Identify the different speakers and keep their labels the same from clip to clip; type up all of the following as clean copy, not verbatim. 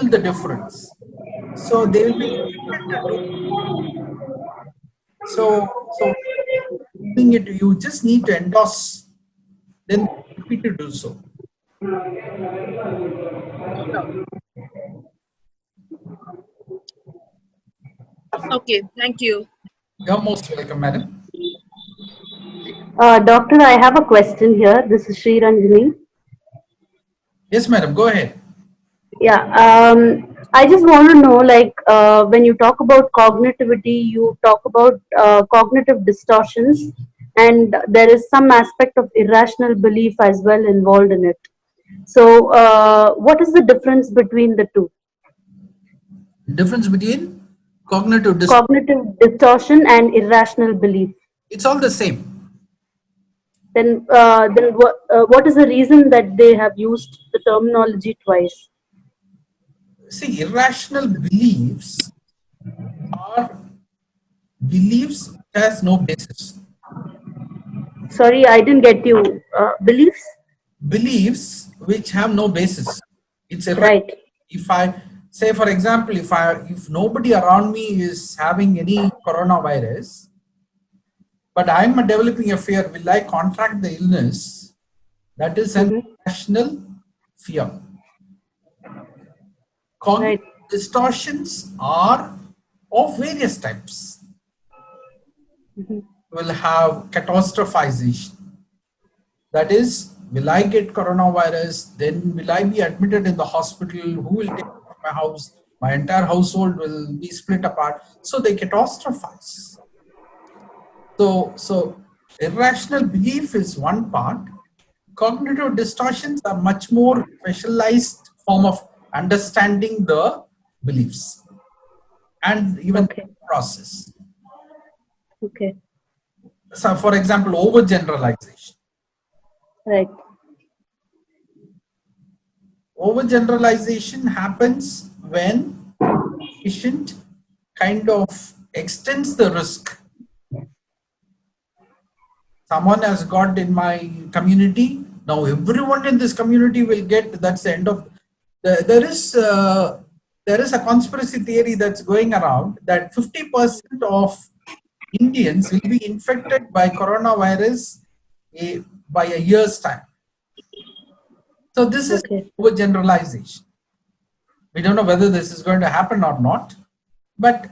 Speaker 1: feel the difference. So they will be so doing it, you just need to endorse, then happy to do so.
Speaker 2: Okay, thank you.
Speaker 1: You're most welcome, madam.
Speaker 3: Doctor, I have a question here. This is Sri Ranjini.
Speaker 1: Yes, madam, go ahead.
Speaker 3: Yeah, I just want to know, like, when you talk about cognitivity, you talk about cognitive distortions, and there is some aspect of irrational belief as well involved in it. So, what is the difference between the two?
Speaker 1: Difference between cognitive
Speaker 3: Cognitive distortion and irrational belief.
Speaker 1: it's all the same.
Speaker 3: Then what is the reason that they have used the terminology twice?
Speaker 1: See, irrational beliefs are beliefs that has no basis.
Speaker 3: Sorry, I didn't get you. Beliefs?
Speaker 1: Beliefs which have no basis. It's irrational.
Speaker 3: Right.
Speaker 1: If I say, for example, if nobody around me is having any coronavirus, but I'm developing a fear, will I contract the illness? That is an irrational fear. Cognitive distortions are of various types. Will have catastrophization. That is, will I get coronavirus? Then will I be admitted in the hospital? Who will take care of my house? My entire household will be split apart. So they catastrophize. So irrational belief is one part. Cognitive distortions are much more specialized form of understanding the beliefs and even the process.
Speaker 3: Okay.
Speaker 1: So, for example, overgeneralization.
Speaker 3: Right.
Speaker 1: Overgeneralization happens when patient kind of extends the risk. Someone has got in my community, now everyone in this community will get, that's the end of, there is a conspiracy theory that's going around that 50% of Indians will be infected by coronavirus by a year's time. So this is overgeneralization. We don't know whether this is going to happen or not, but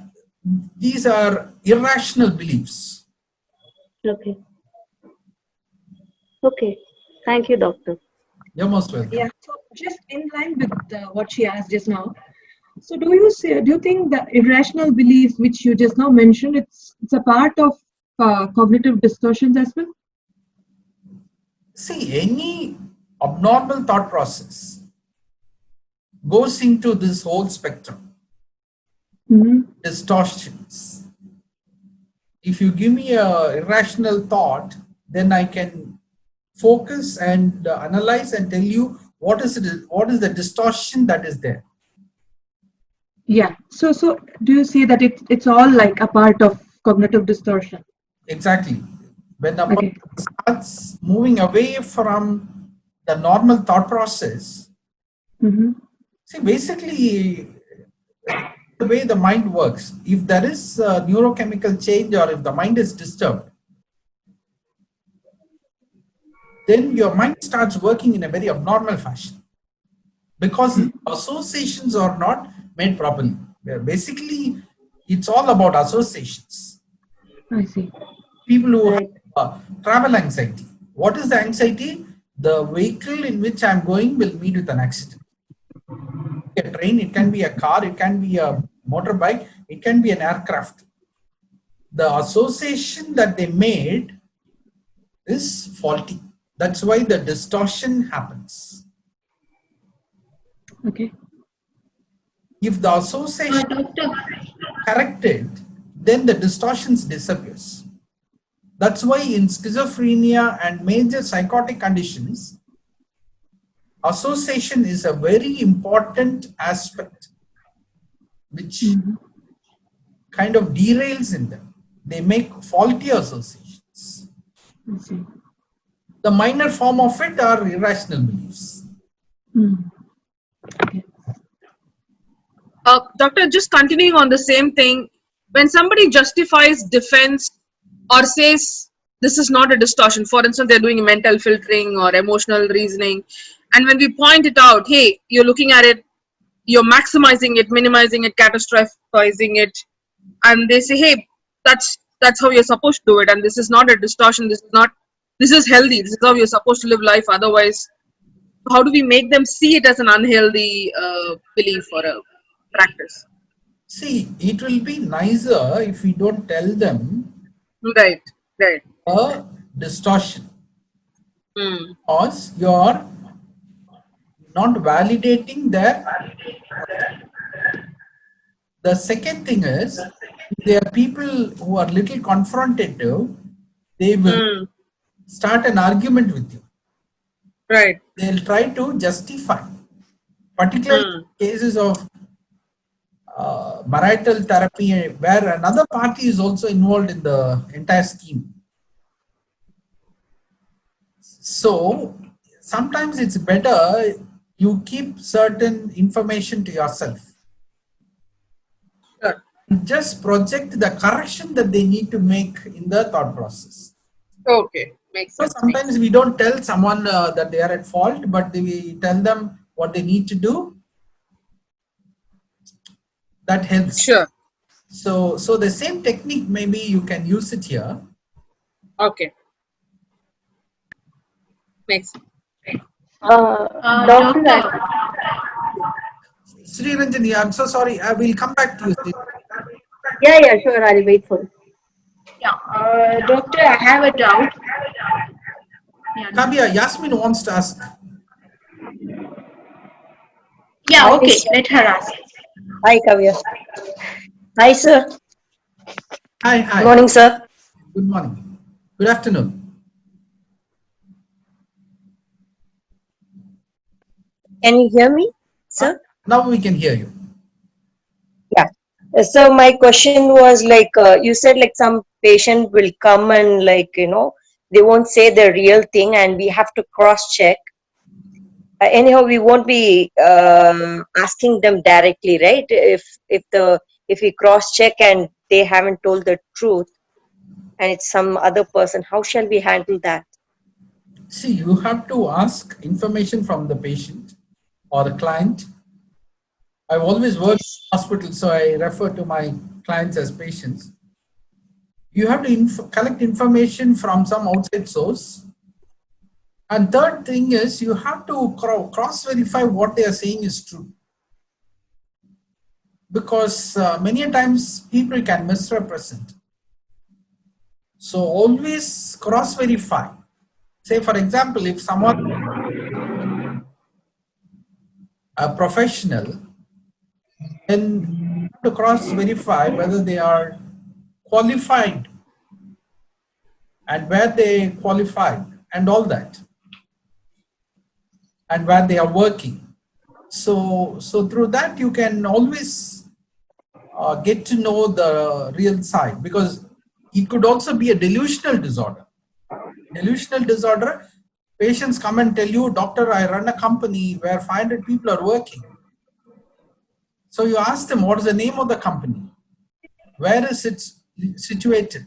Speaker 1: these are irrational beliefs.
Speaker 3: Okay. Okay. Thank you, doctor.
Speaker 1: You're most welcome.
Speaker 4: Yeah. So just in line with what she asked just now. So do you think the irrational beliefs which you just now mentioned, it's a part of cognitive distortions as well?
Speaker 1: See, any abnormal thought process goes into this whole spectrum. Distortions. If you give me a irrational thought, then I can focus and analyze and tell you what is the distortion that is there.
Speaker 4: Yeah. So do you see that it's all like a part of cognitive distortion?
Speaker 1: Exactly. When a person starts moving away from the normal thought process, see, basically, the way the mind works, if there is a neurochemical change or if the mind is disturbed, then your mind starts working in a very abnormal fashion because associations are not made properly. Basically, it's all about associations.
Speaker 4: I see.
Speaker 1: People who have travel anxiety. What is the anxiety? The vehicle in which I'm going will meet with an accident. A train, it can be a car, it can be a motorbike, it can be an aircraft. The association that they made is faulty. That's why the distortion happens.
Speaker 4: Okay.
Speaker 1: If the association is corrected, then the distortions disappears. That's why in schizophrenia and major psychotic conditions, association is a very important aspect which kind of derails in them. They make faulty associations.
Speaker 4: I see.
Speaker 1: The minor form of it are irrational beliefs.
Speaker 4: Okay.
Speaker 2: Doctor, just continuing on the same thing, when somebody justifies defense or says this is not a distortion, for instance, they're doing mental filtering or emotional reasoning, and when we point it out, hey, you're looking at it, you're maximizing it, minimizing it, catastrophizing it, and they say, hey, that's how you're supposed to do it, and this is not a distortion, this is healthy, this is how you're supposed to live life, otherwise, how do we make them see it as an unhealthy belief or a practice?
Speaker 1: See, it will be nicer if we don't tell them
Speaker 2: Right, right.
Speaker 1: a distortion,
Speaker 2: Hmm.
Speaker 1: because you're not validating their. The second thing is, if there are people who are little confrontative, they will
Speaker 2: Hmm.
Speaker 1: start an argument with you.
Speaker 2: Right.
Speaker 1: They'll try to justify, particularly cases of marital therapy where another party is also involved in the entire scheme. So sometimes it's better you keep certain information to yourself.
Speaker 2: Sure.
Speaker 1: Just project the correction that they need to make in the thought process.
Speaker 2: Okay. Makes
Speaker 1: So
Speaker 2: sense.
Speaker 1: sometimes we don't tell someone that they are at fault, but we tell them what they need to do. That helps.
Speaker 2: Sure.
Speaker 1: So the same technique, maybe you can use it here.
Speaker 2: Okay. Makes sense.
Speaker 3: Doctor,
Speaker 1: Sri Ranjani, I'm so sorry. I will come back to you. Sri.
Speaker 3: yeah, sure. I'll wait for it.
Speaker 5: Yeah, doctor, I have a doubt. Yeah,
Speaker 1: Kavya, Yasmin wants to ask.
Speaker 5: yeah, okay, let her ask.
Speaker 6: Hi, Kavya. Hi, sir.
Speaker 1: Hi.
Speaker 6: Good morning, sir.
Speaker 1: Good morning. Good afternoon.
Speaker 6: Can you hear me, sir?
Speaker 1: Now we can hear you.
Speaker 6: Yeah. So my question was like, you said like some patient will come and like, they won't say the real thing and we have to cross-check. Anyhow, we won't be asking them directly, right? If we cross-check and they haven't told the truth and it's some other person, how shall we handle that?
Speaker 1: See, you have to ask information from the patient or the client. I've always worked in hospitals, so I refer to my clients as patients. You have to collect information from some outside source. And third thing is, you have to cross-verify what they are saying is true. Because many a times people can misrepresent. So always cross-verify. Say, for example, if someone, a professional, then you have to cross-verify whether they are qualified and where they qualified and all that, and where they are working. So through that you can always get to know the real side, because it could also be a delusional disorder. Delusional disorder, patients come and tell you, doctor, I run a company where 500 people are working. So you ask them, what is the name of the company? Where is it situated?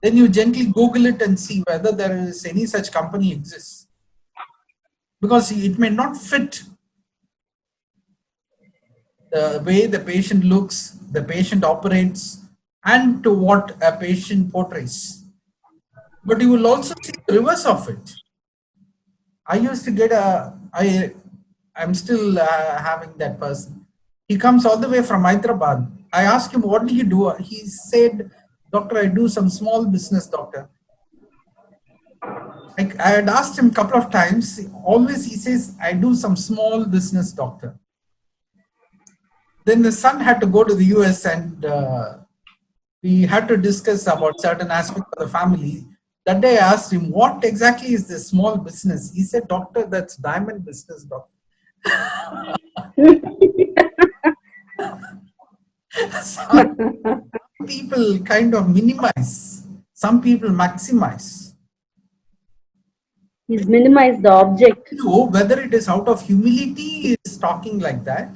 Speaker 1: Then you gently Google it and see whether there is any such company exists. Because it may not fit the way the patient looks, the patient operates, and to what a patient portrays. But you will also see the reverse of it. I used to get I'm still having that person. He comes all the way from Hyderabad. I asked him, what do you do? He said, doctor, I do some small business, doctor. I had asked him a couple of times. Always he says, I do some small business, doctor. Then the son had to go to the US and we had to discuss about certain aspects of the family. That day I asked him, what exactly is this small business? He said, doctor, that's diamond business, doctor. Some people kind of minimize, some people maximize.
Speaker 3: He's minimized the object.
Speaker 1: Whether it is out of humility he is talking like that,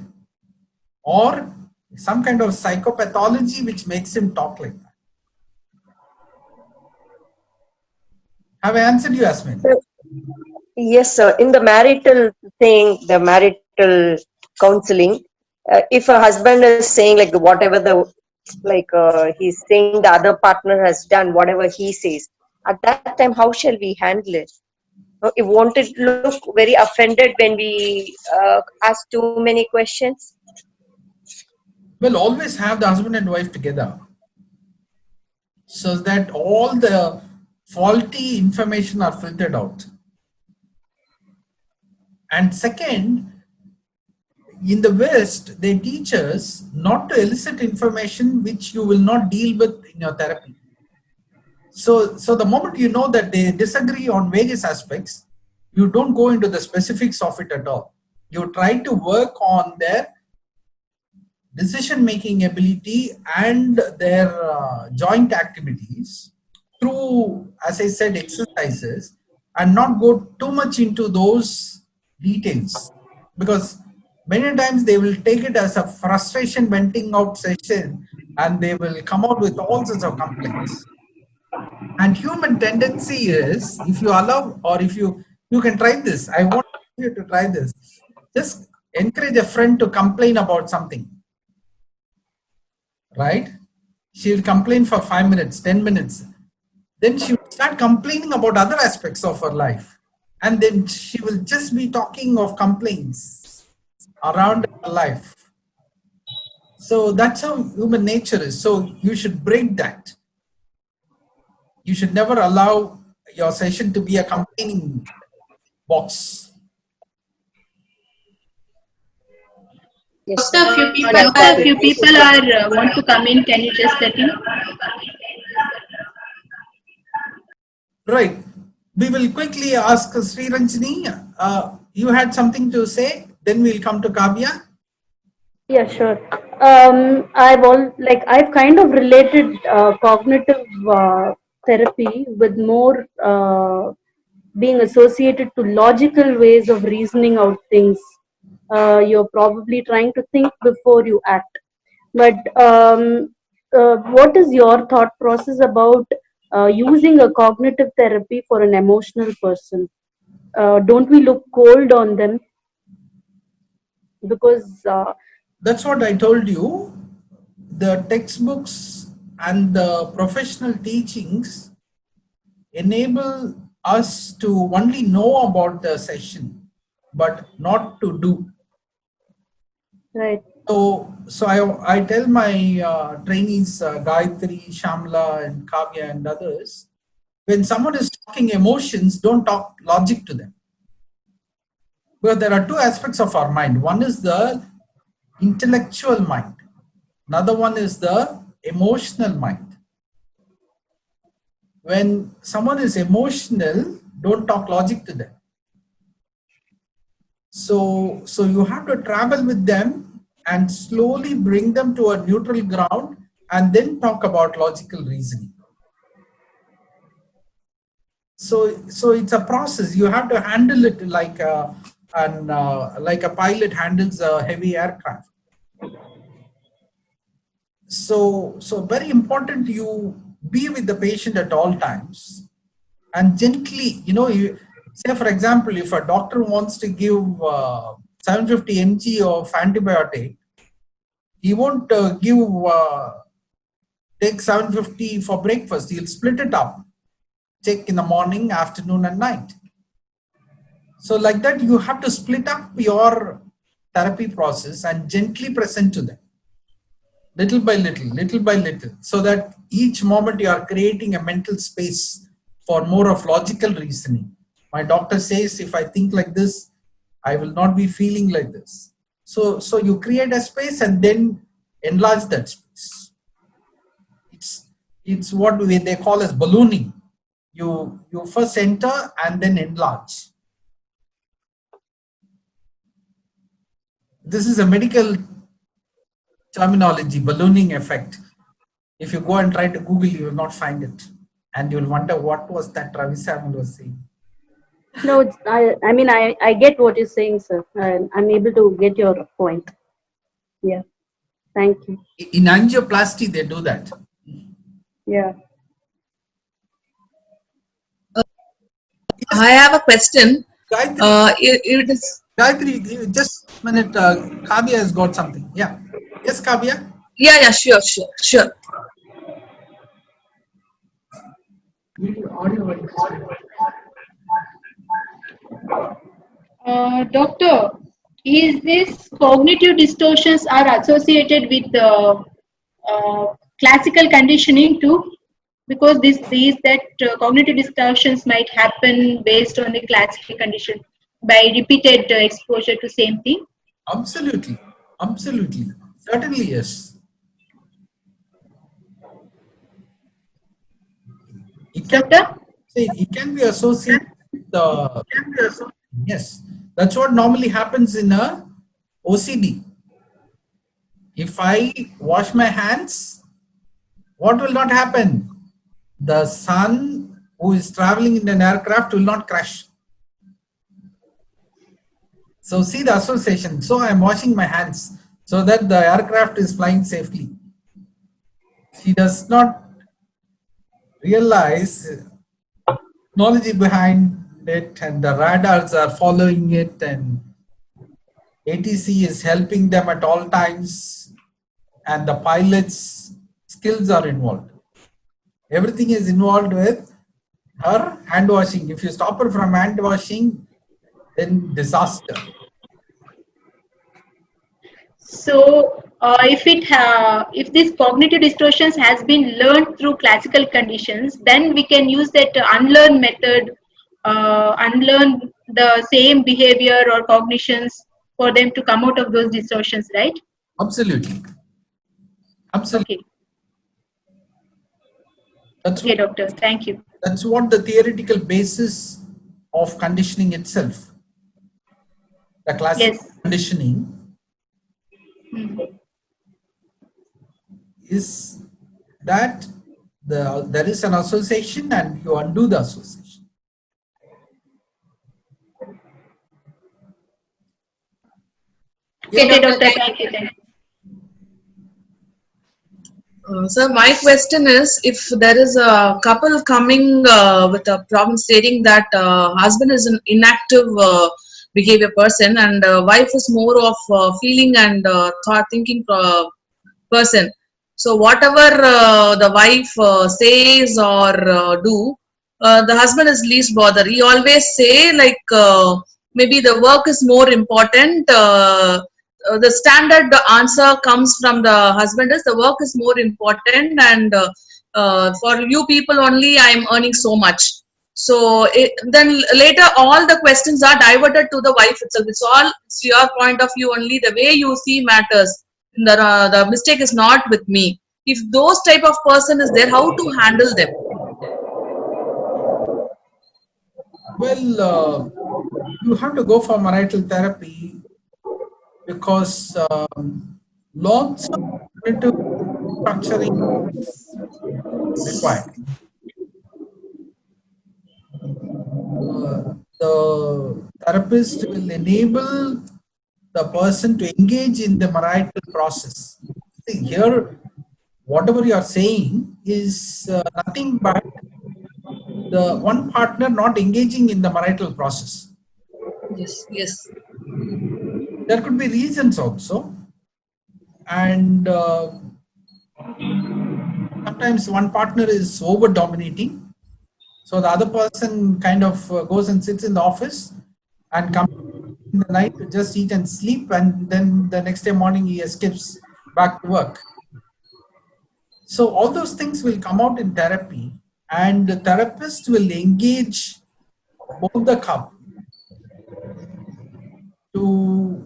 Speaker 1: or some kind of psychopathology which makes him talk like that. Have I answered you, Yasmin?
Speaker 6: So, yes, sir. In the marital thing, the marital counseling, if a husband is saying like whatever the he's saying the other partner has done, whatever he says, at that time, how shall we handle it? It won't it look very offended when we ask too many questions?
Speaker 1: Well, always have the husband and wife together so that all the faulty information are filtered out. And second, in the West, they teach us not to elicit information which you will not deal with in your therapy. So the moment you know that they disagree on various aspects, you don't go into the specifics of it at all. You try to work on their decision-making ability and their joint activities through, as I said, exercises, and not go too much into those details, because many times they will take it as a frustration venting out session and they will come out with all sorts of complaints. And human tendency is, if you allow, or if you can try this, I want you to try this. Just encourage a friend to complain about something, right? She'll complain for 5 minutes, 10 minutes. Then she will start complaining about other aspects of her life. And then she will just be talking of complaints around her life. So that's how human nature is. So you should break that. You should never allow your session to be a complaining box.
Speaker 6: Yes,
Speaker 5: Doctor, few people are want to come in. Can you just let me know?
Speaker 1: Right. We will quickly ask Sri Ranjini. You had something to say, then we'll come to Kavya.
Speaker 3: Yeah, sure. I've kind of related cognitive therapy with more being associated to logical ways of reasoning out things. You're probably trying to think before you act. But what is your thought process about using a cognitive therapy for an emotional person? Don't we look cold on them? Because
Speaker 1: That's what I told you. The textbooks and the professional teachings enable us to only know about the session, but not to do.
Speaker 3: right.
Speaker 1: So I tell my trainees, Gayatri, Shamla, and Kavya, and others, when someone is talking emotions, don't talk logic to them. Because there are two aspects of our mind. One is the intellectual mind. Another one is the emotional mind. When someone is emotional, don't talk logic to them. So you have to travel with them and slowly bring them to a neutral ground and then talk about logical reasoning. So it's a process. You have to handle it like a pilot handles a heavy aircraft. So very important, you be with the patient at all times and gently, you say, for example, if a doctor wants to give 750 mg of antibiotic, he won't take 750 for breakfast. He'll split it up, take in the morning, afternoon, and night. So like that, you have to split up your therapy process and gently present to them, little by little, so that each moment you are creating a mental space for more of logical reasoning. My doctor says, if I think like this, I will not be feeling like this. So you create a space and then enlarge that space. It's what they call as ballooning. You first enter and then enlarge. This is a medical terminology, ballooning effect. If you go and try to Google, you will not find it. And you will wonder what was that Ravi Samuel was saying.
Speaker 3: No, I get what you're saying, sir. I'm able to get your point. Yeah. Thank you.
Speaker 1: In angioplasty, they do that.
Speaker 3: Yeah.
Speaker 2: I have a question.
Speaker 1: Gayatri,
Speaker 2: It is.
Speaker 1: Gayatri, just a minute. Kavya has got something. Yeah. Yes, Kavya?
Speaker 2: Yeah, sure.
Speaker 5: Doctor, is this cognitive distortions are associated with classical conditioning too? Because these that cognitive distortions might happen based on the classical condition by repeated exposure to same thing.
Speaker 1: Absolutely. Absolutely. Certainly, yes.
Speaker 5: Doctor?
Speaker 1: It can be associated with the, yes. That's what normally happens in a OCD. If I wash my hands, what will not happen? The son who is traveling in an aircraft will not crash. So see the association. So I am washing my hands so that the aircraft is flying safely. She does not realize technology behind it, and the radars are following it, and ATC is helping them at all times, and the pilot's skills are involved. Everything is involved with her hand washing. If you stop her from hand washing, then disaster.
Speaker 5: So, if this cognitive distortions has been learned through classical conditions, then we can use that unlearn method, unlearn the same behavior or cognitions for them to come out of those distortions, right?
Speaker 1: Absolutely. Absolutely.
Speaker 5: Okay.
Speaker 1: That's
Speaker 5: Okay, doctor. Thank you.
Speaker 1: That's what the theoretical basis of conditioning itself. The classical conditioning is that there is an association and you undo the association.
Speaker 5: Okay, doctor. Thank you.
Speaker 2: Sir, my question is, if there is a couple coming with a problem stating that husband is an inactive behavior person and wife is more of feeling and thinking person. So whatever the wife says or do, the husband is least bothered. He always say like maybe the work is more important. The standard answer comes from the husband is the work is more important, and for you people only I am earning so much. So then later all the questions are diverted to the wife itself. It's your point of view only. The way you see matters. The mistake is not with me. If those type of person is there, how to handle them?
Speaker 1: Well, you have to go for marital therapy because lots of cognitive structuring required. The therapist will enable the person to engage in the marital process. See, here, whatever you are saying is nothing but the one partner not engaging in the marital process.
Speaker 2: Yes.
Speaker 1: There could be reasons also, and sometimes one partner is over dominating, so the other person kind of goes and sits in the office and comes in the night to just eat and sleep, and then the next day morning he escapes back to work. So all those things will come out in therapy, and the therapist will engage both the couple to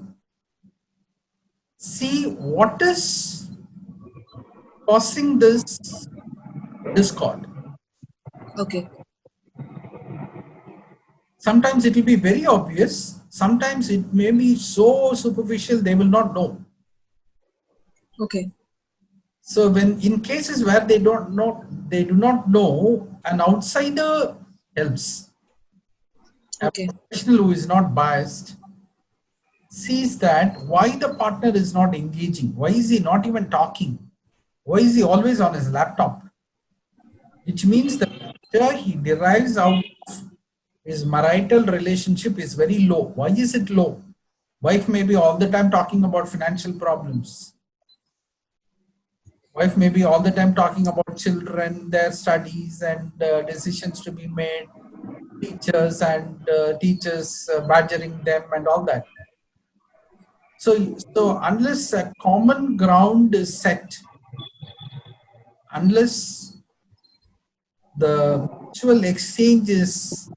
Speaker 1: see what is causing this discord.
Speaker 2: Okay.
Speaker 1: Sometimes it will be very obvious. Sometimes it may be so superficial they will not know.
Speaker 2: Okay.
Speaker 1: So when in cases where they do not know, an outsider helps.
Speaker 2: Okay.
Speaker 1: A professional who is not biased sees that why the partner is not engaging, why is he not even talking, why is he always on his laptop, which means that he derives out of his marital relationship is very low. Why is it low? Wife may be all the time talking about financial problems. Wife may be all the time talking about children, their studies and decisions to be made, teachers and teachers badgering them and all that. So unless a common ground is set, unless the mutual exchange is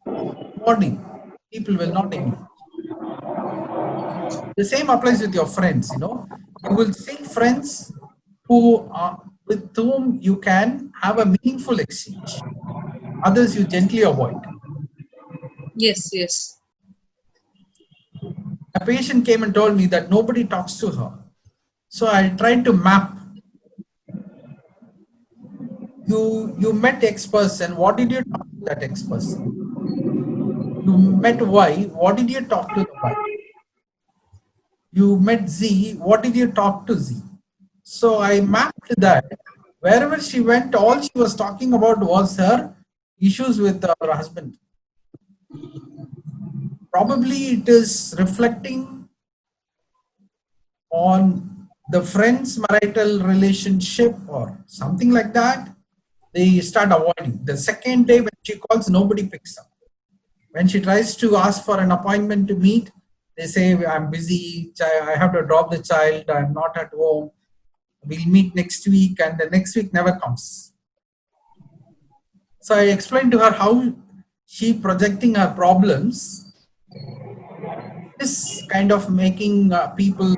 Speaker 1: rewarding, people will not engage. The same applies with your friends, you will seek friends with whom you can have a meaningful exchange. Others you gently avoid.
Speaker 2: Yes, yes.
Speaker 1: A patient came and told me that nobody talks to her. So I tried to map. You met X person, what did you talk to that X person? You met Y, what did you talk to the Y? You met Z, what did you talk to Z? So I mapped that. Wherever she went, all she was talking about was her issues with her husband. Probably it is reflecting on the friend's marital relationship or something like that. They start avoiding. The second day when she calls, nobody picks up. When she tries to ask for an appointment to meet, they say, I'm busy, I have to drop the child, I'm not at home, we'll meet next week, and the next week never comes. So I explained to her how she projecting her problems is kind of making people.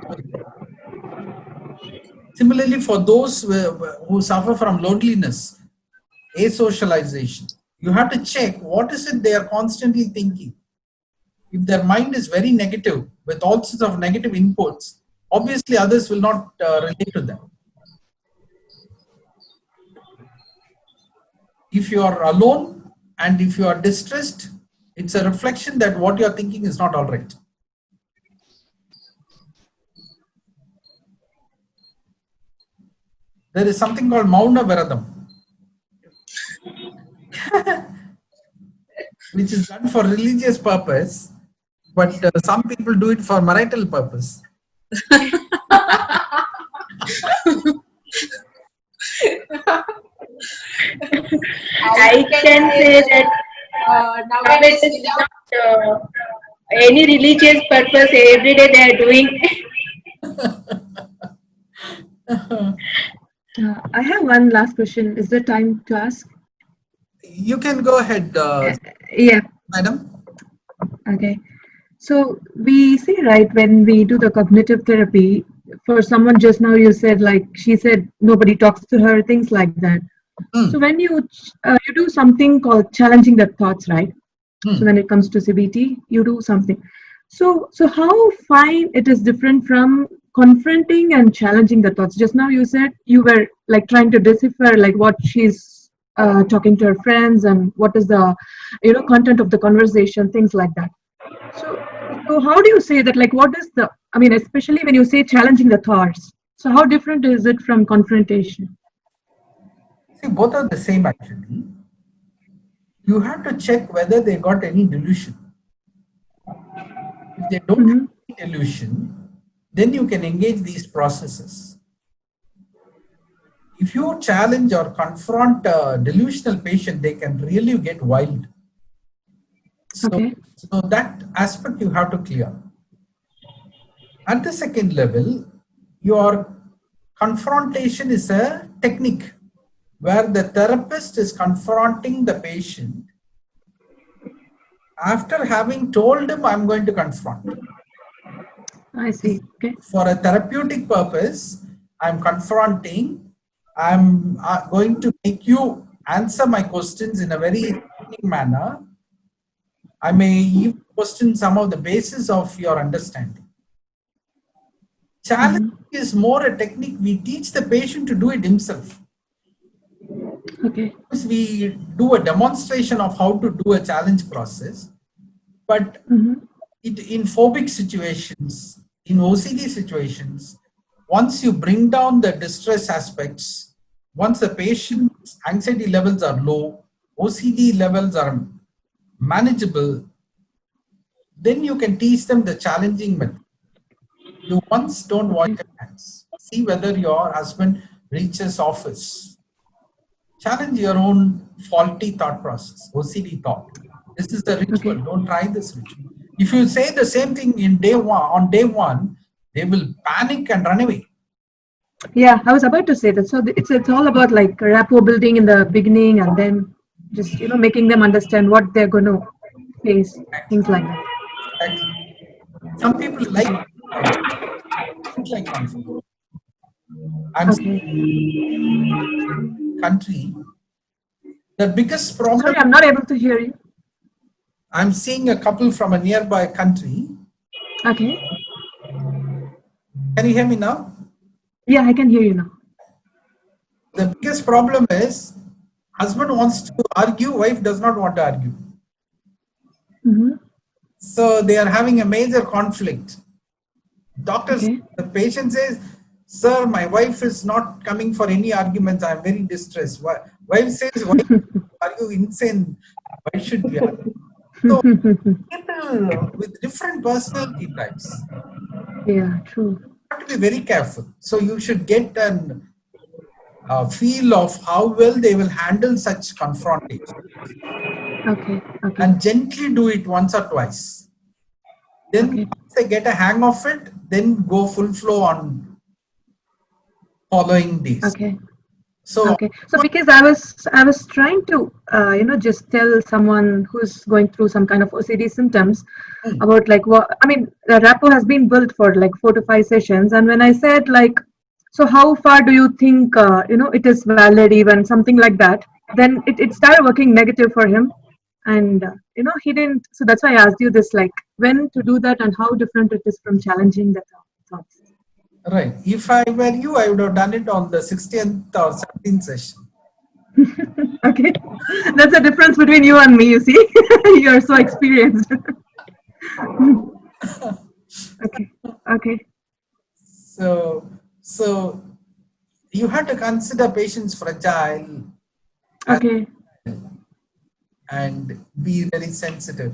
Speaker 1: Similarly, for those who suffer from loneliness, asocialization, you have to check what is it they are constantly thinking. If their mind is very negative with all sorts of negative inputs, obviously others will not relate to them. If you are alone and if you are distressed, it's a reflection that what you are thinking is not all right. There is something called Mauna Viradam, which is done for religious purpose, but some people do it for marital purpose.
Speaker 5: I can say that nowadays without any religious purpose, every day they are doing.
Speaker 4: I have one last question. Is there time to ask?
Speaker 1: You can go ahead,
Speaker 4: Yeah.
Speaker 1: madam.
Speaker 4: Okay. So we see, right, when we do the cognitive therapy, for someone just now you said, like she said, nobody talks to her, things like that. So when you do something called challenging the thoughts, right? So when it comes to CBT, you do something. So how fine it is different from confronting and challenging the thoughts. Just now you said you were like trying to decipher like what she's talking to her friends and what is the content of the conversation, things like that. So how do you say that? Like, what is the? I mean, especially when you say challenging the thoughts. So how different is it from confrontation?
Speaker 1: See, both are the same actually. You have to check whether they got any delusion. If they don't have any delusion, then you can engage these processes. If you challenge or confront a delusional patient, they can really get wild. So that aspect you have to clear. At the second level, your confrontation is a technique where the therapist is confronting the patient after having told him, I'm going to confront.
Speaker 4: I see. Okay.
Speaker 1: For a therapeutic purpose, I'm confronting, I'm going to make you answer my questions in a very technical manner. I may even question some of the basis of your understanding. Challenge is more a technique. We teach the patient to do it himself.
Speaker 4: Okay.
Speaker 1: We do a demonstration of how to do a challenge process, but in phobic situations, in OCD situations, once you bring down the distress aspects, once the patient's anxiety levels are low, OCD levels are manageable, then you can teach them the challenging method. You once don't wash your hands. See whether your husband reaches office. Challenge your own faulty thought process, OCD thought. This is the ritual.
Speaker 4: Okay.
Speaker 1: Don't try this ritual. If you say the same thing on day one, they will panic and run away.
Speaker 4: Yeah, I was about to say that. So it's all about like rapport building in the beginning, and then just making them understand what they're going to face, things like that.
Speaker 1: Exactly. Some people like conflict. I'm
Speaker 4: Okay.
Speaker 1: country. The biggest problem.
Speaker 4: Sorry, I'm not able to hear you.
Speaker 1: I'm seeing a couple from a nearby country.
Speaker 4: Okay.
Speaker 1: Can you hear me now?
Speaker 4: Yeah, I can hear you now.
Speaker 1: The biggest problem is husband wants to argue, wife does not want to argue.
Speaker 4: Mm-hmm.
Speaker 1: So they are having a major conflict. Doctors,
Speaker 4: Okay.
Speaker 1: the patient says, sir, my wife is not coming for any arguments. I'm very distressed. Wife says, why are you insane? Why should we argue? So people with different personality types.
Speaker 4: Yeah, true.
Speaker 1: You have to be very careful. So you should get a feel of how well they will handle such confrontation.
Speaker 4: Okay. Okay.
Speaker 1: And gently do it once or twice. Then
Speaker 4: Okay.
Speaker 1: once they get a hang of it, then go full flow on following these.
Speaker 4: Okay.
Speaker 1: So,
Speaker 4: Okay. So because I was trying to just tell someone who's going through some kind of OCD symptoms about like what I mean, the rapport has been built for like 4 to 5 sessions, and when I said like, so how far do you think it is valid, even something like that, then it started working negative for him, and he didn't. So that's why I asked you this, like when to do that and how different it is from challenging the thoughts.
Speaker 1: right. If I were you, I would have done it on the 16th or 17th session.
Speaker 4: Okay, that's the difference between you and me. You see, you're so experienced. Okay. Okay.
Speaker 1: So you have to consider patients fragile
Speaker 4: Okay.
Speaker 1: and be very sensitive.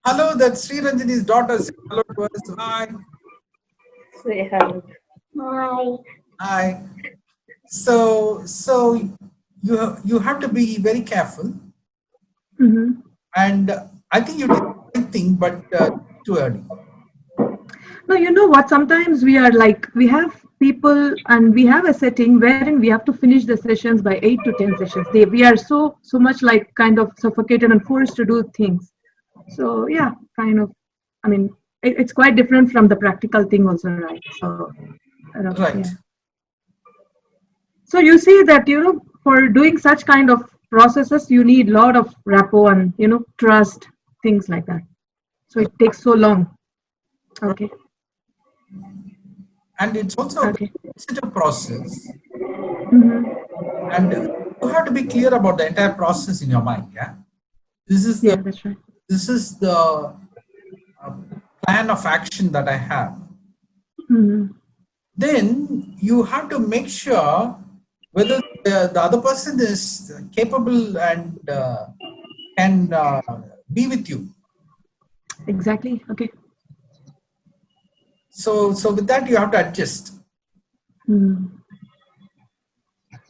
Speaker 1: Hello, that's Sri Ranjani's daughter. Say hello to us. Hi.
Speaker 6: Say hello.
Speaker 1: Hi. So you have to be very careful,
Speaker 4: Mm-hmm.
Speaker 1: and I think you did the right thing, but too early.
Speaker 4: No, you know what? Sometimes we are like, we have people and we have a setting wherein we have to finish the sessions by 8 to 10 sessions. We are so much like kind of suffocated and forced to do things. So yeah, kind of. I mean, it's quite different from the practical thing also, right? So.
Speaker 1: Right.
Speaker 4: Yeah. So you see that for doing such kind of processes, you need a lot of rapport and trust, things like that. So it takes so long. Okay.
Speaker 1: And it's also
Speaker 4: Okay.
Speaker 1: a sensitive process.
Speaker 4: Mm-hmm.
Speaker 1: And you have to be clear about the entire process in your mind. Yeah, this is
Speaker 4: Yeah, that's right.
Speaker 1: the plan of action that I have.
Speaker 4: Mm-hmm.
Speaker 1: Then you have to make sure whether the other person is capable and can be with you.
Speaker 4: Exactly. Okay.
Speaker 1: So with that you have to adjust.
Speaker 4: Mm.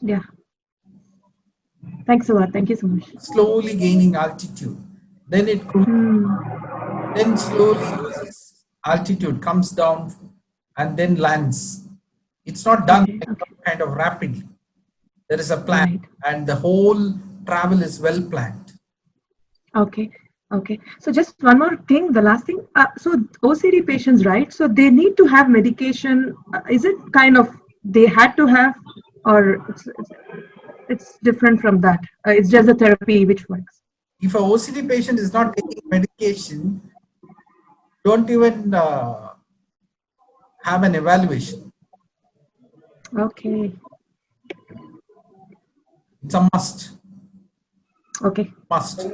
Speaker 4: Yeah. Thanks a lot. Thank you so much.
Speaker 1: Slowly gaining altitude. Then it then slowly loses altitude, comes down, and then lands. It's not done kind of rapidly. There is a plan,
Speaker 4: Right.
Speaker 1: and the whole travel is well planned.
Speaker 4: Okay. Okay. So just one more thing, the last thing. So OCD patients, right? So they need to have medication. Is it kind of they had to have, or it's different from that? It's just a therapy which works.
Speaker 1: If a OCD patient is not taking medication, don't even have an evaluation.
Speaker 4: Okay.
Speaker 1: It's a must.
Speaker 4: Okay.
Speaker 1: Must.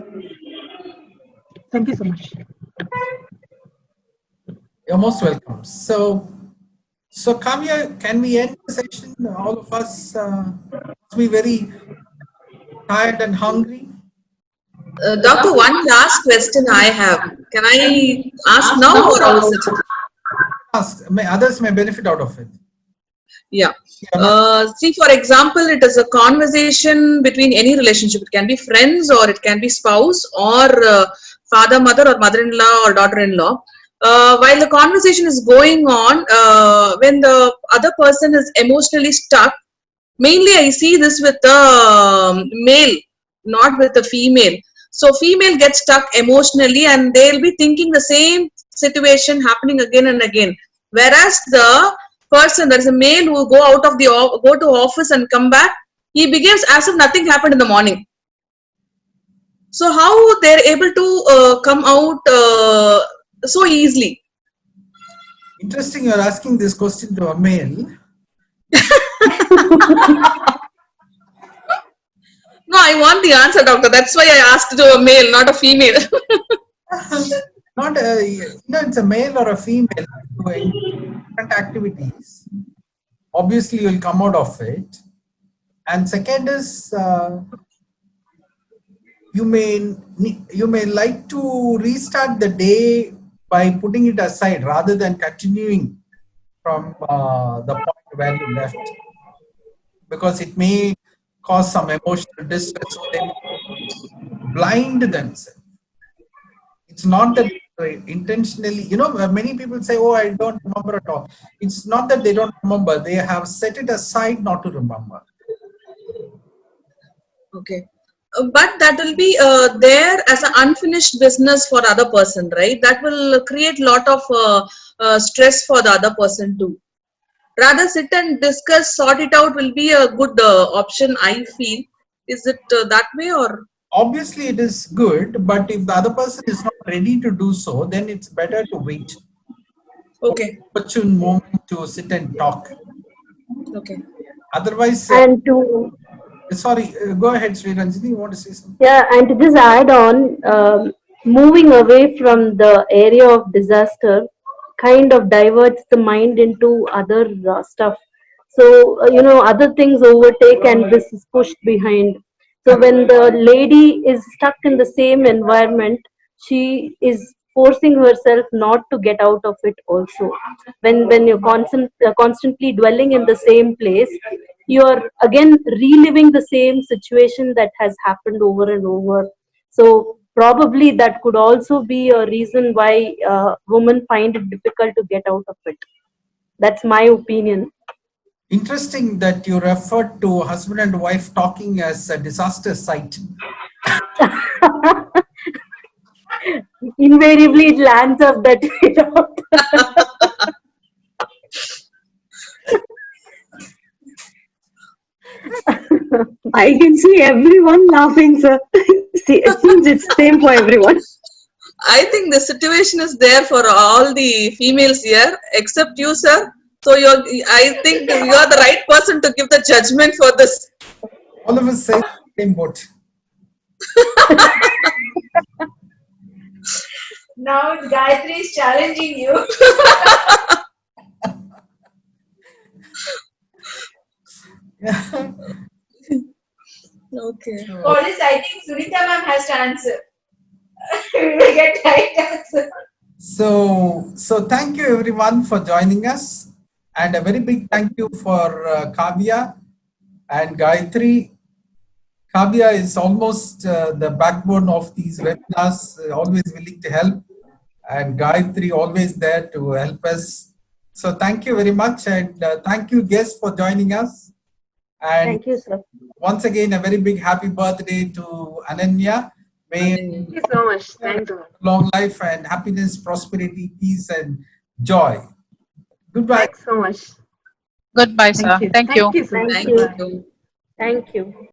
Speaker 4: Thank you so much.
Speaker 1: You're most welcome. So Kavya, can we end the session? All of us must be very tired and hungry.
Speaker 2: Doctor, one last question I have. Can I ask now or else?
Speaker 1: Others may benefit out of it.
Speaker 2: Yeah. See, for example, it is a conversation between any relationship. It can be friends or it can be spouse or father, mother or mother-in-law or daughter-in-law. While the conversation is going on, when the other person is emotionally stuck, mainly I see this with the male, not with the female. So female gets stuck emotionally and they'll be thinking the same situation happening again and again. Whereas the person, there is a male who go to office and come back, he behaves as if nothing happened in the morning. So how they're able to come out so easily?
Speaker 1: Interesting, you're asking this question to a male.
Speaker 2: No, I want the answer, doctor. That's why I asked to a male, not a female.
Speaker 1: Not it's a male or a female doing different activities. Obviously, you'll come out of it. And second is you may like to restart the day by putting it aside rather than continuing from the point where you left, because it may cause some emotional distress, so they blind themselves. It's not that intentionally, many people say, oh, I don't remember at all. It's not that they don't remember, they have set it aside not to remember.
Speaker 2: Okay. But that will be there as an unfinished business for other person, right? That will create lot of stress for the other person too. Rather sit and discuss, sort it out will be a good option, I feel. Is it that way or?
Speaker 1: Obviously it is good, but if the other person is not ready to do so, then it's better to wait.
Speaker 2: Okay.
Speaker 1: Opportune moment to sit and talk.
Speaker 2: Okay.
Speaker 1: Otherwise,
Speaker 3: And to
Speaker 1: sorry, go ahead, Sri Ranjini, you want to say something?
Speaker 3: yeah, and to just add on, moving away from the area of disaster kind of diverts the mind into other stuff. So other things overtake and this is pushed behind. So when the lady is stuck in the same environment, she is forcing herself not to get out of it also. When you're constantly dwelling in the same place, you're again reliving the same situation that has happened over and over. So probably that could also be a reason why women find it difficult to get out of it. That's my opinion.
Speaker 1: Interesting that you referred to husband and wife talking as a disaster site.
Speaker 3: Invariably, it lands up that way.
Speaker 7: I can see everyone laughing, sir. See, it seems it's same for everyone.
Speaker 2: I think the situation is there for all the females here, except you, sir. So I think you are the right person to give the judgment for this.
Speaker 1: All of us say the same boat.
Speaker 8: Now Gayatri is challenging you.
Speaker 1: Yeah.
Speaker 2: Okay.
Speaker 8: For this, I think Sunita ma'am has to answer. We will get right answer.
Speaker 1: So thank you everyone for joining us, and a very big thank you for Kavya and Gayatri. Kavya is almost the backbone of these webinars, always willing to help, and Gayatri always there to help us. So thank you very much, and thank you guests for joining us. And
Speaker 3: Thank you, sir.
Speaker 1: once again, a very big happy birthday to Ananya. May
Speaker 4: Thank you so much. Thanks a lot.
Speaker 1: long life and happiness, prosperity, peace, and joy. Goodbye.
Speaker 4: Thanks so much.
Speaker 9: Goodbye, sir. Thank you.
Speaker 4: Thank you so much.
Speaker 3: Thank you.
Speaker 2: Thank you.
Speaker 3: Thank you.